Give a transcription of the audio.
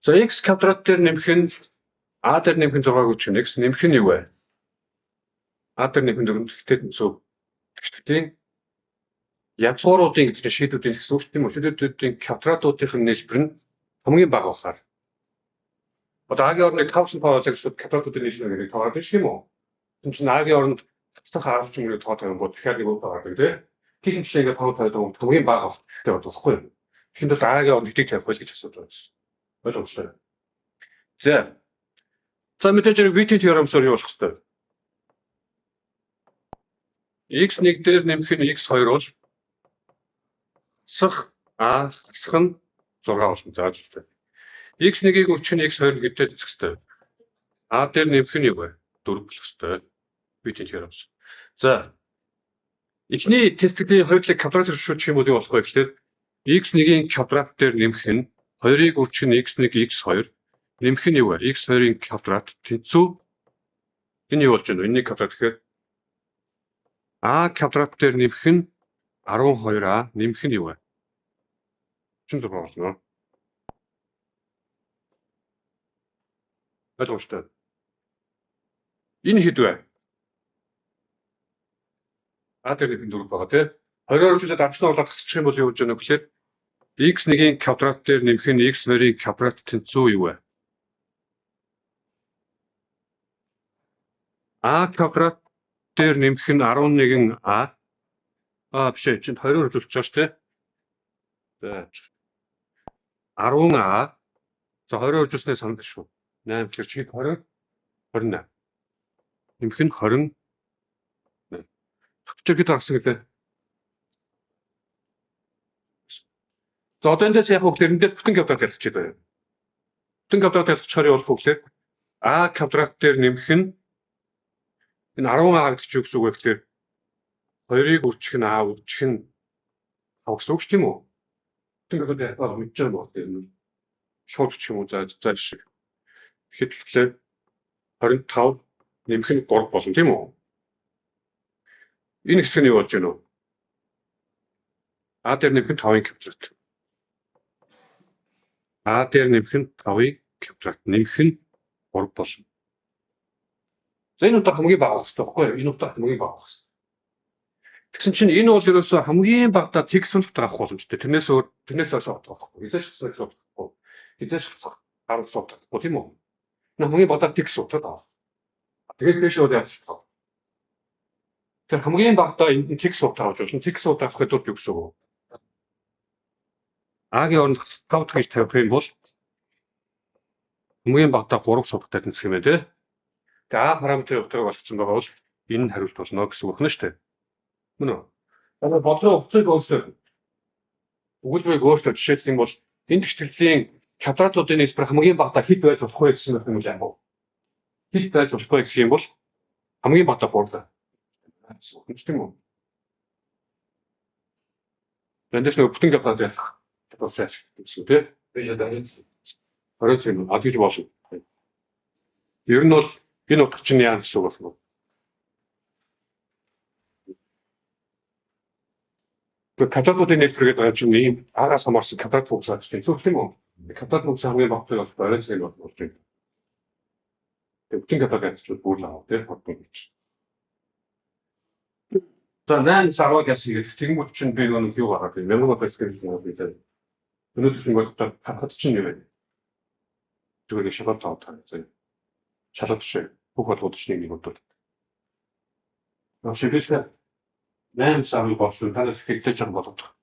За x квадрат дээр нэмэх нь a дээр нэмэх нь 6 гэж x нэмэх нь юу вэ? A дээр нэмэх нь 4 гэхдээ тэнцүү. Тэгтээ язгууруудын гэдэг шийдвүүдийн гэсэн үг тийм үү? Шийдвүүдийн квадратуудын нийлбэр нь хамгийн бага бахаар. Одоо A-гийн орныг 500 поwer гэж квадратуудын нийлбэрийг тоогаад байна шүү юм уу? Тэгвэл чинь A-гийн оронд хацсан хаарч юмыг тоодог юм бол дахиад нэг удаа гардаг тийм. Гэх мэт ингээд тоодог хамгийн бага хэрэгтэй болохгүй юу? Тэгэхэд бол A-гийн оронд хэдийг тавих вэ гэж асуудаг байсан. Ойлгомжтой. За мэдээж хэрэг Wheaton theorem-соор юу болох вэ? x1 дээр нэмэх нь x2 бол хасах a хасах нь 6 болно. Зааж байна. x1-ийг үржих нь x2 гэдэгт үзэх хэрэгтэй. A дээр нэмэх нь юу вэ? 4 болох хэрэгтэй. Wheaton theorem-с. За эхний тестийн хоёрлыг квадрат рушуучих юм уу болох вэ гэхээр x1-ийн квадрат дээр нэмэх нь 2-ыг үржих нь x1 x2 нэмэх нь юу вэ? x2-ийн квадрат тэнцүү энэ юу болж байна вэ? Энэний квадрат гэхээр a квадрат дээр нэмэх нь 12a нэмэх нь юу вэ? 36 болно. Ойлгомжтой. Энэ хэд вэ? A дээр нэмэх нь 4 байгаа тийм. 20-оор үржүүлээд авчнаа болоод хасчих юм бол юу болж байна вэ гэхээр x1-ийн квадрат дээр нэмэх нь x2-ийн квадрат тэнцүү юу вэ? A квадрат дээр нэмэх нь 11a биш ээ чинь 20-оор үржүүлж байгаа шүү дээ. За 10a за 20-оор үржүүлснээр санал шүү. 8 тэгэхээр чи 20 28 нэмэх нь 20 төвчөрөд гарсан гэдэг. За одоо эндээс яг хөглөр эндээс бүтэн квадрат ялгчихэд байна. Бүтэн квадрат ялгчихаар юу болох вэ гэхээр a квадрат дээр нэмэх нь энэ 10a гэдэг чинь юу гэсэн үг вэ гэхээр 2-ыг үржих нь a үржих нь 5 гэсэн үг шүү тийм үү? Бүтэн квадрат ялгаа мэдж байгаа бол энэ шууд ч юм уу за шиг. Тэгэхээр 25 нэмэх нь 3 болно тийм үү? Энэ хэсэг нь юу болж байна вэ? A дээр нэмэх нь 5-ын квадрат. A дээр нэмэх нь 5-ын квадрат нэмэх нь 3 болно. За энэ удаа хамгийн бага байх хэрэгтэй байхгүй юу? Энэ удаа хамгийн бага байх хэрэгтэй. Тэгсэн чинь энэ бол ерөөсөө хамгийн багадаа t суултар авах боломжтой. Тэрнээс хойш авахгүй. Хизээш хасах суултахгүй. Хизээш хасах 10 суултахгүй тийм үү? Энэ хамгийн багадаа t суултар авах. Тэгээс дэше өөр яаж авах. Тэгэхээр хамгийн багадаа энэ t суултар авч болно. T суултар авахд юу гэсэн үг вэ? A-гийн оронд 5 гэж тавих юм бол хамгийн багадаа 3 суулттай тэнцэх юм байна тийм. Тэгээ A параметрын утгыг олгосон байгаа бол энэ нь хариулт болно гэсэн үг байна шүү дээ. Мөн үү? Одоо бодлого утгыг өөрчлөв. Өгүүлбэрийг өөрчлөв жишээлх юм бол энэ тэгшлийн квадратуудын нийлбэр хамгийн багадаа хэд байж болох вэ гэсэн юм уу яах вэ? Хэд байж болох вэ гэх юм бол хамгийн багадаа 3 даа. Тийм үү? Эндээс нэг бүтэн квадрат ялах. Процесс гэсэн үү? Тэгээ дараагийн 20 юм а гэж болно. Ер нь бол энэ утга чинь яа гэсэн үг болох вэ? Квадратуудын нийлбэр гэдэг чинь ийм агаас хамаарсан квадрат функцаа гэж тийм үү? Квадрат функц хамгийн багтай бол бариац нэг болж байна. Тэгээ бүтэн квадрат гэж бүр л аа тийм гэж. За 8 сарваг ясыг тэгэнгүүт чинь би нэг юу гараад байна. Мемори баскет юм уу гэдэг. Өнөөдөр чинь боддог хатад чинь нэр. Зүгээр шалгалт аваад байна. Шалгалт шиг бүх болгоодчны нэг боддог. Шивэсэ 8 сарваг болсон танаас хэрэгтэй ч болгох.